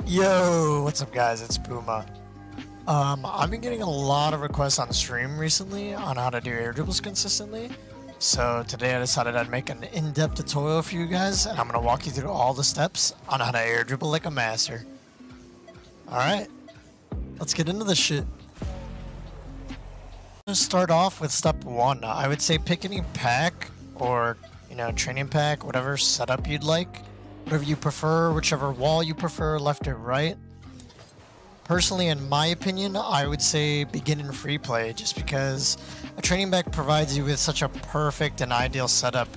Yo, what's up guys, it's Puma. I've been getting a lot of requests on stream recently on how to do air dribbles consistently. So today I decided I'd make an in-depth tutorial for you guys, and I'm going to walk you through all the steps on how to air dribble like a master. Alright, let's get into this shit. Let's start off with step 1. I would say pick any pack or, training pack, whatever setup you'd like. Whatever you prefer, whichever wall you prefer, left or right. Personally, in my opinion, I would say begin in free play, just because a training pack provides you with such a perfect and ideal setup,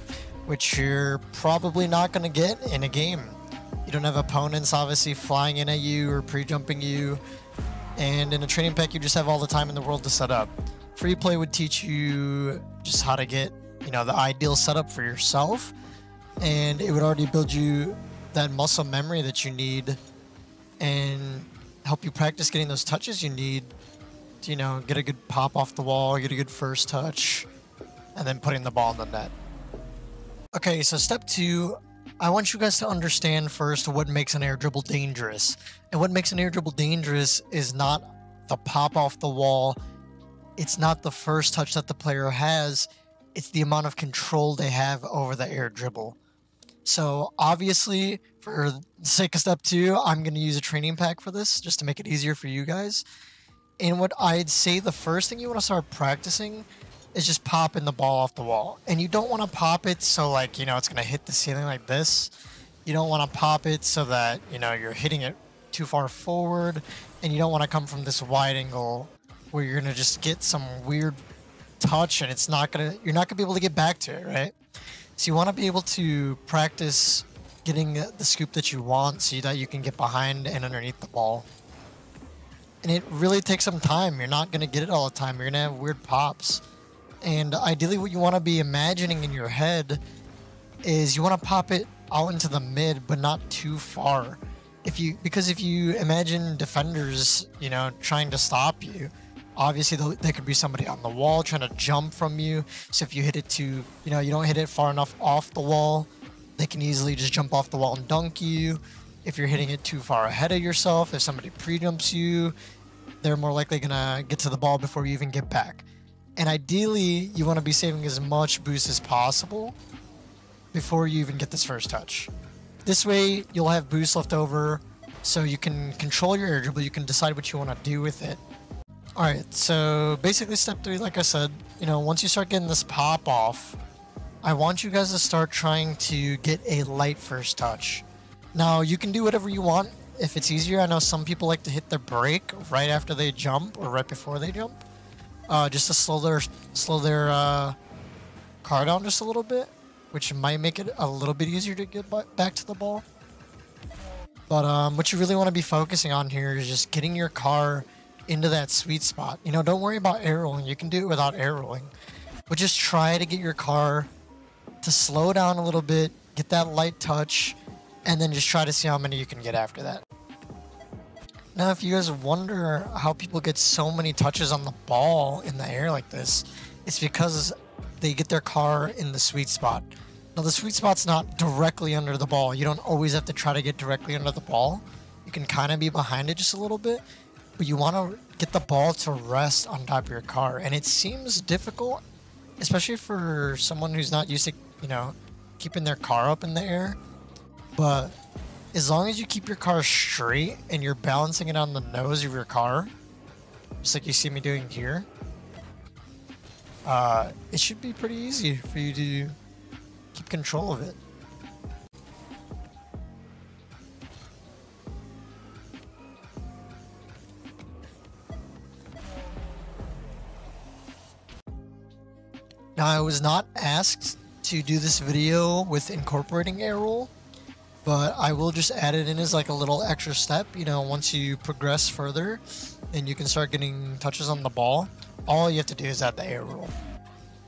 which you're probably not going to get in a game. You don't have opponents obviously flying in at you or pre-jumping you, and in a training pack you just have all the time in the world to set up. Free play would teach you just how to get, the ideal setup for yourself, and it would already build you that muscle memory that you need and help you practice getting those touches you need to, get a good pop off the wall, get a good first touch, and then putting the ball in the net. Okay, so step 2, I want you guys to understand first what makes an air dribble dangerous. And what makes an air dribble dangerous is not the pop off the wall, it's not the first touch that the player has, it's the amount of control they have over the air dribble. So obviously, for the sake of step 2, I'm going to use a training pack for this, just to make it easier for you guys. And what I'd say the first thing you want to start practicing is just popping the ball off the wall. And you don't want to pop it so it's going to hit the ceiling like this. You don't want to pop it so that, you're hitting it too far forward. And you don't want to come from this wide angle where you're going to just get some weird touch and you're not going to be able to get back to it, right? So you want to be able to practice getting the scoop that you want so that you can get behind and underneath the ball. And it really takes some time. You're not going to get it all the time. You're going to have weird pops. And ideally what you want to be imagining in your head is you want to pop it out into the mid, but not too far. Because if you imagine defenders, trying to stop you, obviously there could be somebody on the wall trying to jump from you. So if you hit it you don't hit it far enough off the wall, they can easily just jump off the wall and dunk you. If you're hitting it too far ahead of yourself, if somebody pre-jumps you, they're more likely gonna get to the ball before you even get back. And ideally, you want to be saving as much boost as possible before you even get this first touch. This way, you'll have boost left over, so you can control your air dribble, you can decide what you want to do with it. Alright, so basically step 3, like I said, once you start getting this pop off, I want you guys to start trying to get a light first touch. Now, you can do whatever you want if it's easier. I know some people like to hit their brake right after they jump or right before they jump, just to slow their car down just a little bit, which might make it a little bit easier to get back to the ball. But what you really want to be focusing on here is just getting your car into that sweet spot. Don't worry about air rolling. You can do it without air rolling. But just try to get your car to slow down a little bit, get that light touch, and then just try to see how many you can get after that. Now, if you guys wonder how people get so many touches on the ball in the air like this, it's because they get their car in the sweet spot. Now, the sweet spot's not directly under the ball. You don't always have to try to get directly under the ball. You can kind of be behind it just a little bit. But you want to get the ball to rest on top of your car. And it seems difficult, especially for someone who's not used to, keeping their car up in the air. But as long as you keep your car straight and you're balancing it on the nose of your car, just like you see me doing here, it should be pretty easy for you to keep control of it. Now, I was not asked to do this video with incorporating air roll, but I will just add it in as like a little extra step. Once you progress further and you can start getting touches on the ball, all you have to do is add the air roll.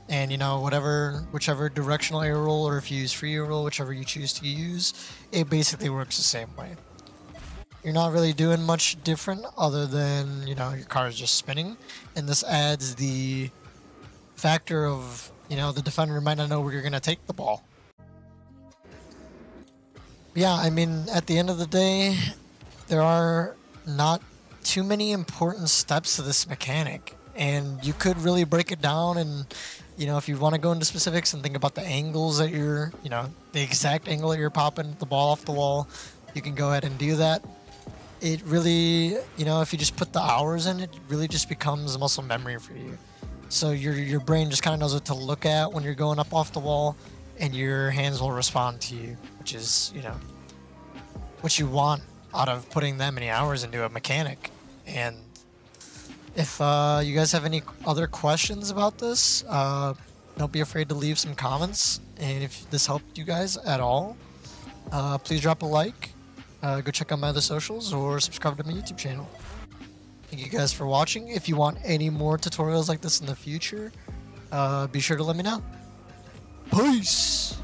And whichever directional air roll, or if you use free air roll, whichever you choose to use, it basically works the same way. You're not really doing much different other than, your car is just spinning, and this adds the factor of, the defender might not know where you're going to take the ball. Yeah, I mean, at the end of the day, there are not too many important steps to this mechanic, and you could really break it down. And if you want to go into specifics and think about the angles that you're, the exact angle that you're popping the ball off the wall, you can go ahead and do that. It really, if you just put the hours in, it really just becomes muscle memory for you. So your brain just kind of knows what to look at when you're going up off the wall, and your hands will respond to you, which is, what you want out of putting that many hours into a mechanic. And if you guys have any other questions about this, don't be afraid to leave some comments. And if this helped you guys at all, please drop a like, go check out my other socials, or subscribe to my YouTube channel. Thank you guys for watching. If you want any more tutorials like this in the future, be sure to let me know. Peace!